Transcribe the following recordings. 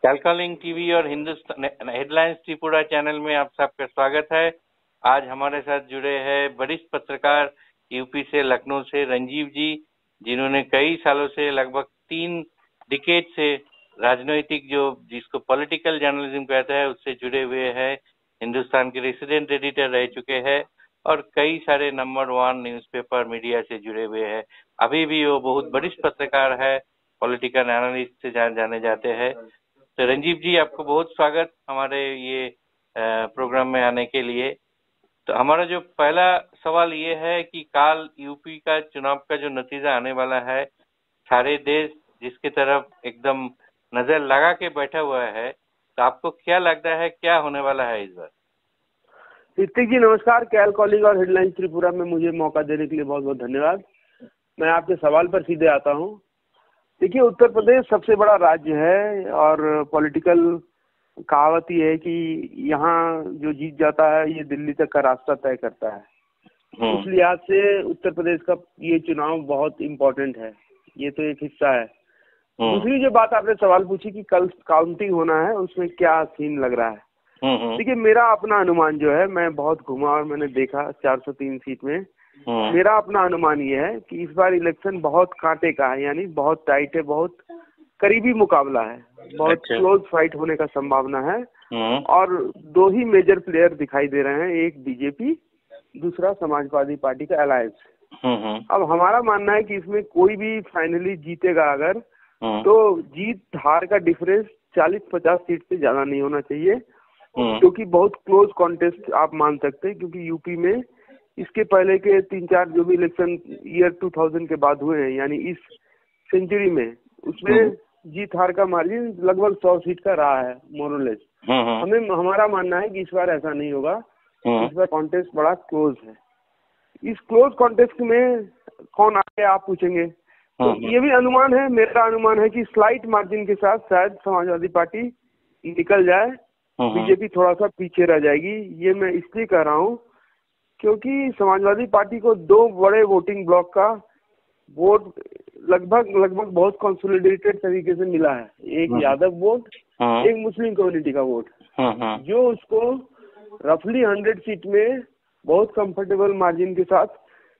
कैलकालिंग TV और Hindustan headlines Tripura channel में आप सबका स्वागत है। आज हमारे साथ जुड़े हैं वरिष्ठ पत्रकार यूपी से लखनऊ से रंजीव जी, जिन्होंने कई सालों से लगभग 3 डिकेड से राजनीतिक जिसको पॉलिटिकल जर्नलिज्म कहते हैं उससे जुड़े हुए हैं। हिंदुस्तान के रेसिडेंट एडिटर रह चुके हैं और कई सारे नंबर 1 न्यूज़पेपर मीडिया से जुड़े हुए हैं। अभी भी वो बहुत वरिष्ठ पत्रकार है, पॉलिटिकल एनालिस्ट से जाने जाते हैं। तो रंजीव जी, आपको बहुत स्वागत हमारे ये प्रोग्राम में आने के लिए। तो हमारा जो पहला सवाल ये है कि काल यूपी का चुनाव का जो नतीजा आने वाला है, सारे देश जिसके तरफ एकदम नजर लगा के बैठा हुआ है, तो आपको क्या लगता है क्या होने वाला है इस बार? ऋतिक जी नमस्कार। कैल कॉलिंग और हेडलाइंस त्रिपुरा में मुझे मौका देने के लिए बहुत बहुत धन्यवाद। मैं आपके सवाल पर सीधे आता हूं। देखिए, उत्तर प्रदेश सबसे बड़ा राज्य है और पॉलिटिकल कहावत ये है कि यहाँ जो जीत जाता है ये दिल्ली तक का रास्ता तय करता है। उस लिहाज से उत्तर प्रदेश का ये चुनाव बहुत इम्पोर्टेंट है, ये तो एक हिस्सा है। दूसरी जो बात आपने सवाल पूछी कि कल काउंटिंग होना है, उसमें क्या सीन लग रहा है। देखिए, मेरा अपना अनुमान जो है, मैं बहुत घुमा और मैंने देखा 403 सीट में, मेरा अपना अनुमान ये है कि इस बार इलेक्शन बहुत कांटे का है, यानी बहुत टाइट है, बहुत करीबी मुकाबला है, बहुत क्लोज फाइट होने का संभावना है। और 2 ही मेजर प्लेयर दिखाई दे रहे हैं, एक बीजेपी, दूसरा समाजवादी पार्टी का अलायंस। अब हमारा मानना है कि इसमें कोई भी फाइनली जीतेगा अगर, तो जीत हार का डिफरेंस 40-50 सीट से ज्यादा नहीं होना चाहिए, क्योंकि बहुत क्लोज कॉन्टेस्ट आप मान सकते हैं। क्योंकि यूपी में इसके पहले के 3-4 जो भी इलेक्शन ईयर 2000 के बाद हुए हैं, यानी इस सेंचुरी में, उसमें जीत हार का मार्जिन लगभग 100 सीट का रहा है मोरलेस। हमारा मानना है कि इस बार ऐसा नहीं होगा, इस बार कॉन्टेस्ट बड़ा क्लोज है। इस क्लोज कॉन्टेस्ट में कौन आगे आप पूछेंगे, तो ये भी अनुमान है, मेरा अनुमान है कि स्लाइट मार्जिन के साथ शायद समाजवादी पार्टी निकल जाए, बीजेपी थोड़ा सा पीछे रह जाएगी। ये मैं इसलिए कह रहा हूँ क्योंकि समाजवादी पार्टी को 2 बड़े वोटिंग ब्लॉक का वोट लगभग बहुत कंसोलिडेटेड तरीके से मिला है। एक यादव वोट, एक मुस्लिम कम्युनिटी का वोट, जो उसको रफली 100 सीट में बहुत कंफर्टेबल मार्जिन के साथ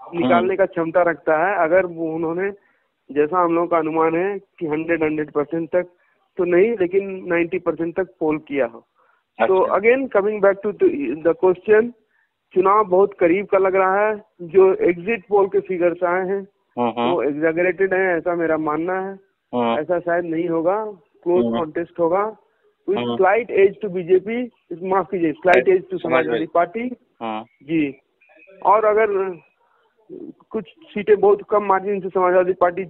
निकालने का क्षमता रखता है। अगर वो उन्होंने, जैसा हम लोगों का अनुमान है कि 100% तक तो नहीं, लेकिन 90% तक पोल किया हो। तो again coming back to the question, चुनाव बहुत करीब का लग रहा है। जो एग्जिट पोल के फिगर्स आए हैं वो एग्जैगरेटेड है, ऐसा मेरा मानना है। ऐसा शायद नहीं होगा, क्लोज कॉन्टेस्ट होगा with slight edge to BJP, माफ कीजिए, slight edge to Samajwadi Party ji. और अगर कुछ सीटें बहुत कम मार्जिन से समाजवादी पार्टी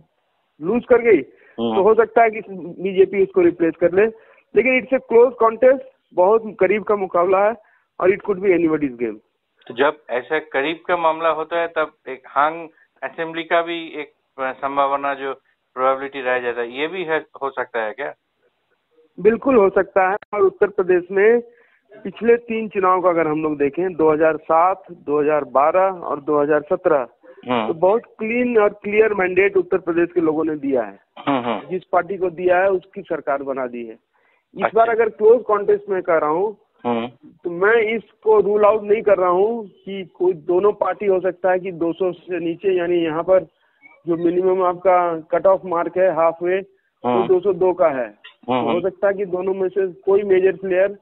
लूज कर गई तो हो सकता है कि बीजेपी इसको रिप्लेस कर ले, लेकिन इट्स ए क्लोज कॉन्टेस्ट, बहुत करीब का मुकाबला है और it could be anybody's game. तो जब ऐसा करीब का मामला होता है तब एक हांग असेंबली का भी एक संभावना, जो प्रोबेबिलिटी रह जाता है, ये भी है, हो सकता है क्या? बिल्कुल हो सकता है। और उत्तर प्रदेश में पिछले 3 चुनाव का अगर हम लोग देखें, 2007, 2012 और 2017, तो बहुत क्लीन और क्लियर मैंडेट उत्तर प्रदेश के लोगों ने दिया है। जिस पार्टी को दिया है उसकी सरकार बना दी है। इस बार अगर क्लोज कॉन्टेस्ट में कर रहा हूँ तो मैं इसको रूल आउट नहीं कर रहा हूँ कि कोई दोनों पार्टी हो सकता है कि 200 से नीचे, यानी यहाँ पर जो मिनिमम आपका कट ऑफ मार्क है हाफ वे, वो 202 का है। तो हो सकता है कि दोनों में से कोई मेजर प्लेयर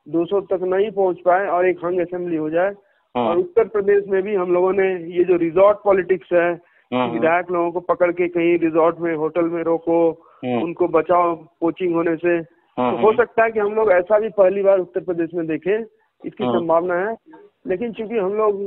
200 तक नहीं पहुंच पाए और एक हंग असेंबली हो जाए। और उत्तर प्रदेश में भी हम लोगों ने ये जो रिजॉर्ट पॉलिटिक्स है, विधायक लोगों को पकड़ के कहीं रिजॉर्ट में, होटल में रोको, उनको बचाओ पोचिंग होने से, तो हो सकता है कि हम लोग ऐसा भी पहली बार उत्तर प्रदेश में देखें, इसकी संभावना है। लेकिन चूंकि हम लोग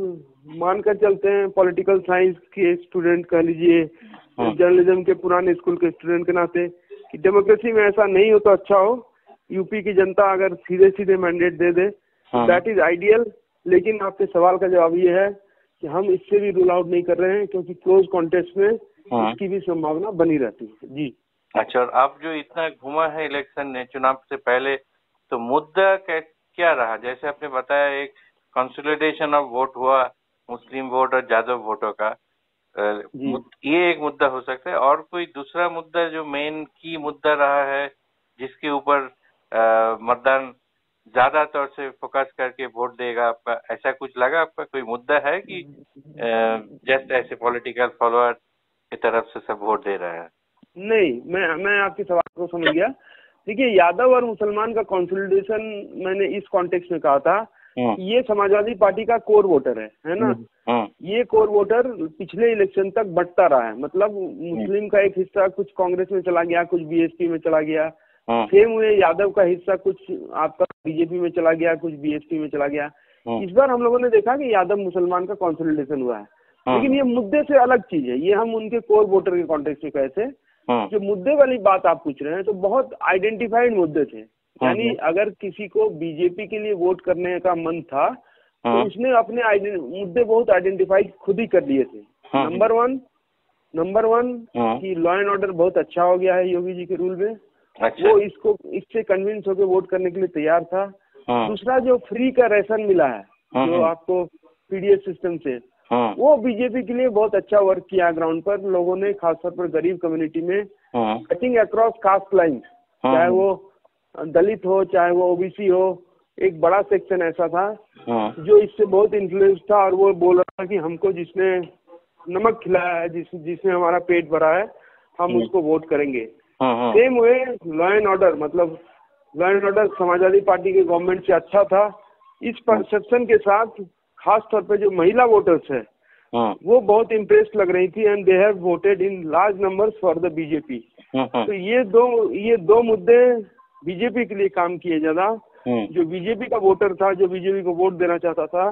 मानकर चलते हैं, पॉलिटिकल साइंस के स्टूडेंट कह लीजिए, जर्नलिज्म के पुराने स्कूल के स्टूडेंट के नाते, कि डेमोक्रेसी में ऐसा नहीं हो तो अच्छा हो, यूपी की जनता अगर सीधे सीधे मैंडेट दे दे तो दैट इज आइडियल। लेकिन आपके सवाल का जवाब ये है कि हम इससे भी रूल आउट नहीं कर रहे हैं, क्योंकि क्लोज कॉन्टेस्ट में इसकी भी संभावना बनी रहती है जी। अच्छा, और आप जो इतना घुमा है इलेक्शन चुनाव से पहले, तो मुद्दा क्या रहा? जैसे आपने बताया, एक कंसोलिडेशन ऑफ वोट हुआ, मुस्लिम वोट और यादव वोटों का, ये एक मुद्दा हो सकता है। और कोई दूसरा मुद्दा जो मेन की मुद्दा रहा है, जिसके ऊपर मतदान ज्यादा तौर से फोकस करके वोट देगा आपका, ऐसा कुछ लगा आपका? कोई मुद्दा है कि जस्ट ऐसे पॉलिटिकल फॉलोअर की तरफ से सब वोट दे रहा है? नहीं, मैं आपके सवाल को समझ गया। देखिए, यादव और मुसलमान का कंसोलिडेशन मैंने इस कॉन्टेक्स्ट में कहा था। ये समाजवादी पार्टी का कोर वोटर है ना। ये कोर वोटर पिछले इलेक्शन तक बंटता रहा है, मतलब मुस्लिम का एक हिस्सा कुछ कांग्रेस में चला गया, कुछ बीएसपी में चला गया। सेम हुए यादव का हिस्सा कुछ आपका बीजेपी में चला गया, कुछ बीएसपी में चला गया। इस बार हम लोगों ने देखा कि यादव मुसलमान का कंसोलिडेशन हुआ है, लेकिन ये मुद्दे से अलग चीज है। ये हम उनके कोर वोटर के कॉन्टेक्स्ट में कहते हैं। जो मुद्दे वाली बात आप पूछ रहे हैं तो बहुत आइडेंटिफाइड मुद्दे थे। यानी अगर किसी को बीजेपी के लिए वोट करने का मन था तो उसने अपने मुद्दे बहुत आइडेंटिफाई खुद ही कर लिए थे। नंबर वन कि लॉ एंड ऑर्डर बहुत अच्छा हो गया है योगी जी के रूल में। अच्छा। वो इससे कन्विंस होकर वोट करने के लिए तैयार था। दूसरा, जो फ्री का राशन मिला है जो आपको पीडीएस सिस्टम से, वो बीजेपी के लिए बहुत अच्छा वर्क किया ग्राउंड पर। लोगों ने खासतौर पर गरीब कम्युनिटी में कटिंग अक्रॉस कास्ट लाइन, चाहे वो दलित हो चाहे वो ओबीसी हो, एक बड़ा सेक्शन ऐसा था जो इससे बहुत इन्फ्लुएंस था और वो बोल रहा था कि हमको जिसने नमक खिलाया है, जिसने हमारा पेट भरा है, हम उसको वोट करेंगे। सेम हुए लॉ एंड ऑर्डर, मतलब law and order Samajwadi party के गवर्नमेंट से अच्छा था। इस परसेप्शन के साथ खास तौर पे जो महिला वोटर्स है वो बहुत इम्प्रेस्ड लग रही थी and they have voted in large numbers for the BJP. तो ये दो मुद्दे बीजेपी के लिए काम किए ज्यादा। जो बीजेपी का वोटर था, जो बीजेपी को वोट देना चाहता था,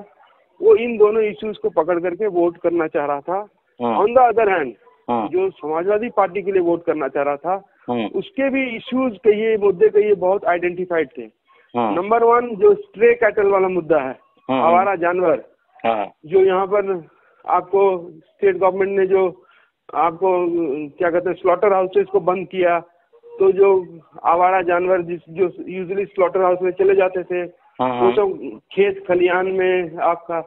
वो इन दोनों इश्यूज को पकड़ करके वोट करना चाह रहा था। ऑन द अदर हैंड, जो समाजवादी पार्टी के लिए वोट करना चाह रहा था, उसके भी इश्यूज कहिए, मुद्दे कहिए, बहुत आइडेंटिफाइड थे। नंबर वन, जो स्ट्रे कैटल वाला मुद्दा है, आवारा जानवर, जो यहाँ पर आपको स्टेट गवर्नमेंट ने जो आपको क्या कहते हैं स्लॉटर हाउसेस को बंद किया, तो जो आवारा जानवर जो यूजुअली स्लॉटर हाउस में चले जाते थे वो सब खेत खलिहान में आपका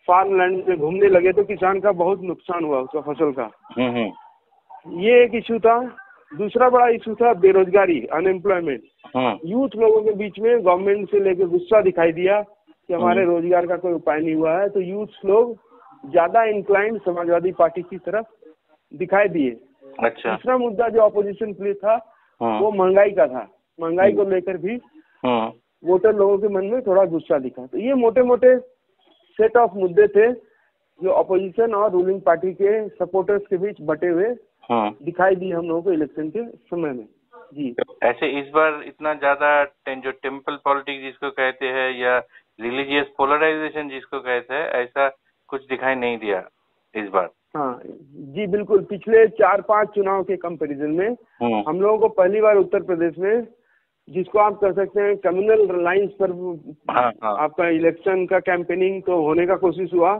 फार्म लैंड में घूमने लगे, तो किसान का बहुत नुकसान हुआ उसका फसल का। ये एक इशू था। दूसरा बड़ा इशू था बेरोजगारी, अनएम्प्लॉयमेंट। यूथ लोगों के बीच में गवर्नमेंट से लेकर गुस्सा दिखाई दिया कि हमारे रोजगार का कोई उपाय नहीं हुआ है, तो यूथ लोग ज्यादा इंक्लाइंड समाजवादी पार्टी की तरफ दिखाई दिए। अच्छा। तीसरा मुद्दा जो अपोजिशन के लिए था वो महंगाई का था। महंगाई को लेकर भी वोटर लोगों के मन में थोड़ा गुस्सा दिखा। तो ये मोटे मोटे सेट ऑफ मुद्दे थे जो अपोजिशन और रूलिंग पार्टी के सपोर्टर्स के बीच बटे हुए दिखाई दिए हम लोगों को इलेक्शन के समय में। जी, ऐसे इस बार इतना ज्यादा जो टेम्पल पॉलिटिक्स जिसको कहते हैं या रिलीजियस पोलराइजेशन जिसको कहते हैं, ऐसा कुछ दिखाई नहीं दिया इस बार। हाँ जी, बिल्कुल। पिछले 4-5 चुनाव के कंपैरिजन में हम लोगों को पहली बार उत्तर प्रदेश में, जिसको आप कह सकते हैं कम्युनल लाइंस पर आपका इलेक्शन का कैंपेनिंग तो होने का कोशिश हुआ,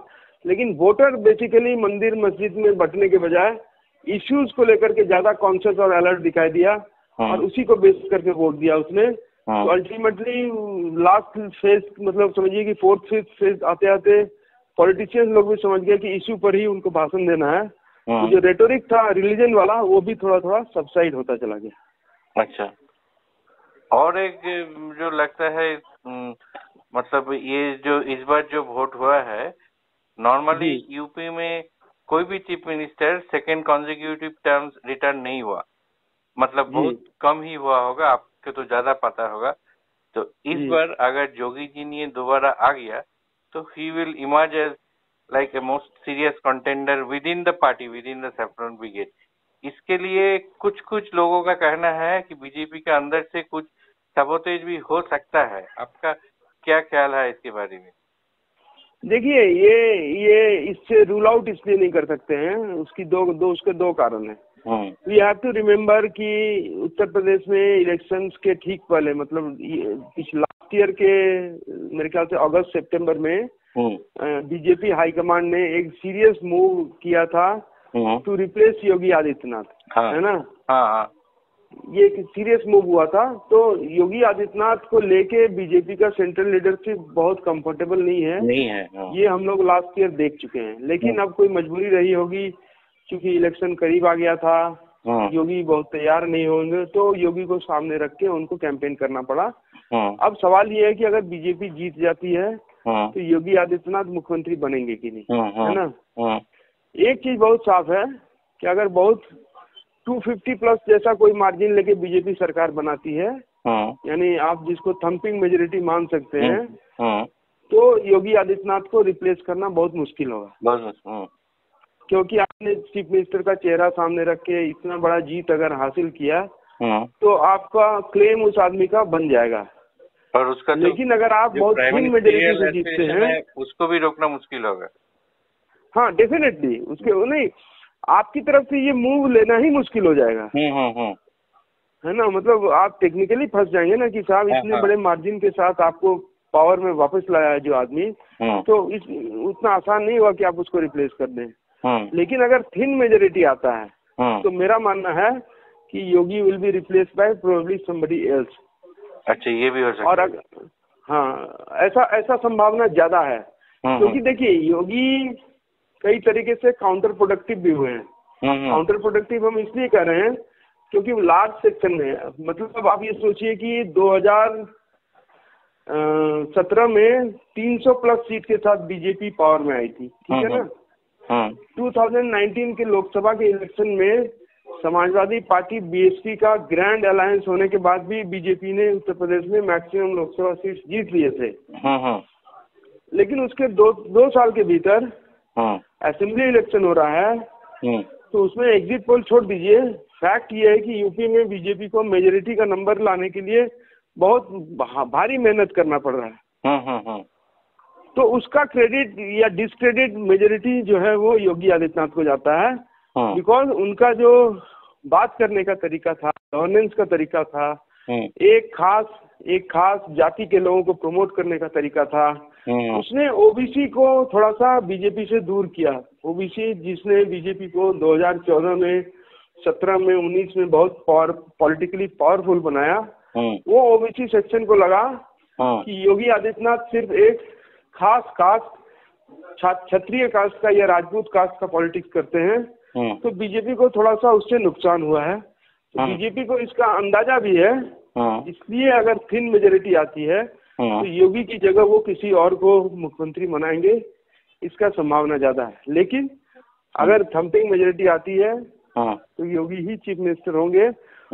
लेकिन वोटर बेसिकली मंदिर मस्जिद में बंटने के बजाय इश्यूज को लेकर के ज्यादा कॉन्शियस और अलर्ट दिखाई दिया और उसी को बेस करके वोट दिया उसने। तो अल्टीमेटली लास्ट फेज, मतलब समझिए कि 4th-5th फेज आते आते पॉलिटिशियंस लोग भी समझ गए कि इश्यू पर ही उनको भाषण देना है। तो जो रेटोरिक था रिलीजन वाला, वो भी थोड़ा थोड़ा सबसाइड होता चला गया। अच्छा। और एक जो लगता है मतलब ये जो इस बार जो वोट हुआ है, नॉर्मली यूपी में कोई भी chief minister second consecutive terms return नहीं हुआ, मतलब बहुत कम ही हुआ होगा, आपको तो ज्यादा पता होगा। तो इस बार अगर योगी जी ने दोबारा आ गया तो he will emerge as like a most serious contender within the party, within the saffron brigade। इसके लिए कुछ लोगों का कहना है कि बीजेपी के अंदर से कुछ सबोतेज भी हो सकता है। आपका क्या ख्याल है इसके बारे में? देखिए, ये इससे रूल आउट इसलिए नहीं कर सकते हैं, उसकी उसके दो कारण है। वी हैव टू रिमेम्बर कि उत्तर प्रदेश में इलेक्शंस के ठीक पहले, मतलब लास्ट ईयर के मेरे ख्याल से अगस्त सितंबर में बीजेपी हाईकमांड ने एक सीरियस मूव किया था टू रिप्लेस योगी आदित्यनाथ, है ना। हाँ। ये एक सीरियस मूव हुआ था। तो योगी आदित्यनाथ को लेके बीजेपी का सेंट्रल लीडरशिप बहुत कंफर्टेबल नहीं है। ये हम लोग लास्ट ईयर देख चुके हैं। लेकिन अब कोई मजबूरी रही होगी, क्योंकि इलेक्शन करीब आ गया था, योगी बहुत तैयार नहीं होंगे, तो योगी को सामने रख के उनको कैंपेन करना पड़ा। अब सवाल ये है कि अगर बीजेपी जीत जाती है तो योगी आदित्यनाथ मुख्यमंत्री बनेंगे कि नहीं, है ना। एक चीज बहुत साफ है कि अगर बहुत 250 प्लस जैसा कोई मार्जिन लेके बीजेपी सरकार बनाती है, यानी आप जिसको थम्पिंग मेजोरिटी मान सकते हैं, तो योगी आदित्यनाथ को रिप्लेस करना बहुत मुश्किल होगा। क्योंकि आपने चीफ मिनिस्टर का चेहरा सामने रख के इतना बड़ा जीत अगर हासिल किया तो आपका क्लेम उस आदमी का बन जाएगा। और उसका लेकिन अगर आप बहुत थिन मेजोरिटी से जीतते हैं, उसको भी रोकना मुश्किल होगा। हाँ डेफिनेटली, उसके नहीं, आपकी तरफ से ये मूव लेना ही मुश्किल हो जाएगा, है ना। मतलब आप टेक्निकली फंस जाएंगे ना कि साहब इतने बड़े मार्जिन के साथ आपको पावर में वापस लाया है जो आदमी, तो उतना आसान नहीं हुआ कि आप उसको रिप्लेस कर दें। लेकिन अगर थिन मेजोरिटी आता है तो मेरा मानना है कि Yogi will be replace by probably somebody else. अच्छा, ये भी हो सकता है। और हाँ, ऐसा संभावना ज्यादा है, क्योंकि देखिए योगी कई तरीके से काउंटर प्रोडक्टिव भी हुए हैं। काउंटर प्रोडक्टिव हम इसलिए कह रहे हैं क्योंकि लार्ज सेक्शन में, मतलब आप ये सोचिए कि 2017 में 300 प्लस सीट के साथ बीजेपी पावर में आई थी, ठीक है ना। 2019 के लोकसभा के इलेक्शन में समाजवादी पार्टी बीएसपी का ग्रैंड अलायंस होने के बाद भी बीजेपी ने उत्तर प्रदेश में मैक्सिमम लोकसभा सीट जीत लिए थे। लेकिन उसके दो साल के भीतर असेंबली इलेक्शन हो रहा है, तो उसमें एग्जिट पोल छोड़ दीजिए, फैक्ट ये है कि यूपी में बीजेपी को मेजोरिटी का नंबर लाने के लिए बहुत भारी मेहनत करना पड़ रहा है। तो उसका क्रेडिट या डिसक्रेडिट मेजोरिटी जो है वो योगी आदित्यनाथ को जाता है, बिकॉज उनका जो बात करने का तरीका था, गवर्नेंस का तरीका था, एक खास जाति के लोगों को प्रमोट करने का तरीका था, उसने ओबीसी को थोड़ा सा बीजेपी से दूर किया। ओबीसी जिसने बीजेपी को 2014 में, 17 में, 19 में बहुत पॉलिटिकली पावरफुल बनाया, वो ओबीसी सेक्शन को लगा कि योगी आदित्यनाथ सिर्फ एक खास कास्ट, क्षत्रिय कास्ट का या राजपूत कास्ट का पॉलिटिक्स करते हैं, तो बीजेपी को थोड़ा सा उससे नुकसान हुआ है। तो बीजेपी को इसका अंदाजा भी है, इसलिए अगर थिन मेजोरिटी आती है तो योगी की जगह वो किसी और को मुख्यमंत्री बनाएंगे, इसका संभावना ज्यादा है। लेकिन अगर थम्पिंग मेजोरिटी आती है तो योगी ही चीफ मिनिस्टर होंगे।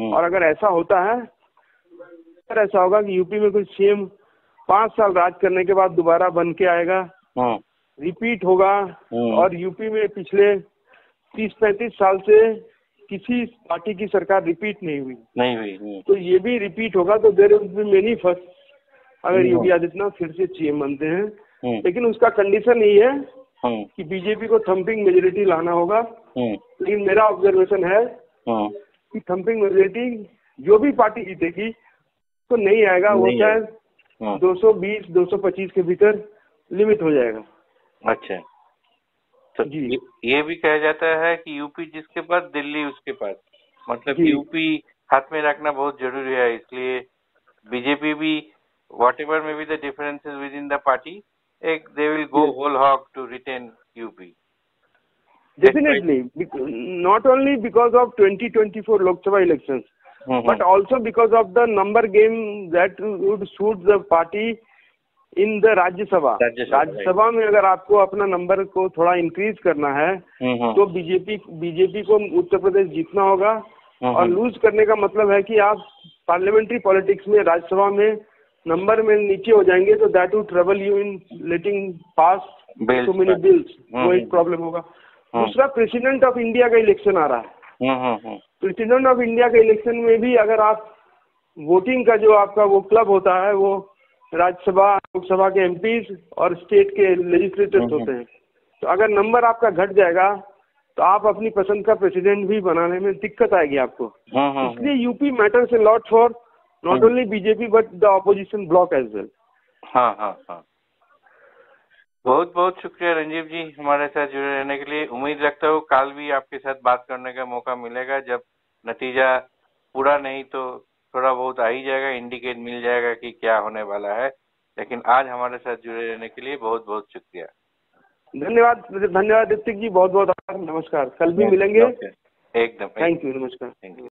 और अगर ऐसा होता है, अगर ऐसा होगा कि यूपी में कोई सीएम 5 साल राज करने के बाद दोबारा बन के आएगा, रिपीट होगा, और यूपी में पिछले 30-35 साल से किसी पार्टी की सरकार रिपीट नहीं हुई, तो ये भी रिपीट होगा। तो there will be many first अगर योगी आदित्यनाथ फिर से सीएम बनते हैं। लेकिन उसका कंडीशन यही है कि बीजेपी को थम्पिंग मेजोरिटी लाना होगा। लेकिन मेरा ऑब्जर्वेशन है कि थम्पिंग मेजोरिटी जो भी पार्टी जीतेगी तो नहीं आएगा, वो शायद 220-225 के भीतर लिमिट हो जाएगा। अच्छा, तो जी ये भी कहा जाता है कि यूपी जिसके पास दिल्ली उसके पास, मतलब यूपी हाथ में रखना बहुत जरूरी है। इसलिए बीजेपी भी whatever may be the differences within the party, they will go whole hog to retain UP. Definitely, not only because of 2024 Lok Sabha elections, but also because of the number game that would suit the party in the Rajya Sabha. Rajya Sabha में अगर आपको अपना number को थोड़ा increase करना है तो BJP को उत्तर प्रदेश जीतना होगा। और लूज करने का मतलब है कि आप पार्लियामेंट्री पॉलिटिक्स में राज्यसभा में नंबर में नीचे हो जाएंगे, तो that would trouble you in letting pass so many bills, वो एक प्रॉब्लम होगा। दूसरा, प्रेसिडेंट ऑफ इंडिया का इलेक्शन आ रहा है। प्रेसिडेंट ऑफ इंडिया के इलेक्शन में भी अगर आप वोटिंग का जो आपका वो क्लब होता है, वो राज्यसभा, लोकसभा के एमपीज और स्टेट के लेजिस्लेटर्स होते हैं, तो अगर नंबर आपका घट जाएगा तो आप अपनी पसंद का प्रेसिडेंट भी बनाने में दिक्कत आएगी आपको। इसलिए UP matters a lot for not only BJP but the opposition bloc as well. हाँ। बहुत बहुत शुक्रिया रंजीव जी हमारे साथ जुड़े रहने के लिए। उम्मीद रखता हूँ कल भी आपके साथ बात करने का मौका मिलेगा। जब नतीजा पूरा नहीं तो थोड़ा बहुत आ ही जाएगा, इंडिकेट मिल जाएगा कि क्या होने वाला है। लेकिन आज हमारे साथ जुड़े रहने के लिए बहुत बहुत शुक्रिया। धन्यवाद ऋतिक जी, बहुत बहुत आभार, नमस्कार। कल भी मिलेंगे। एकदम। थैंक यू, नमस्कार। Thank you.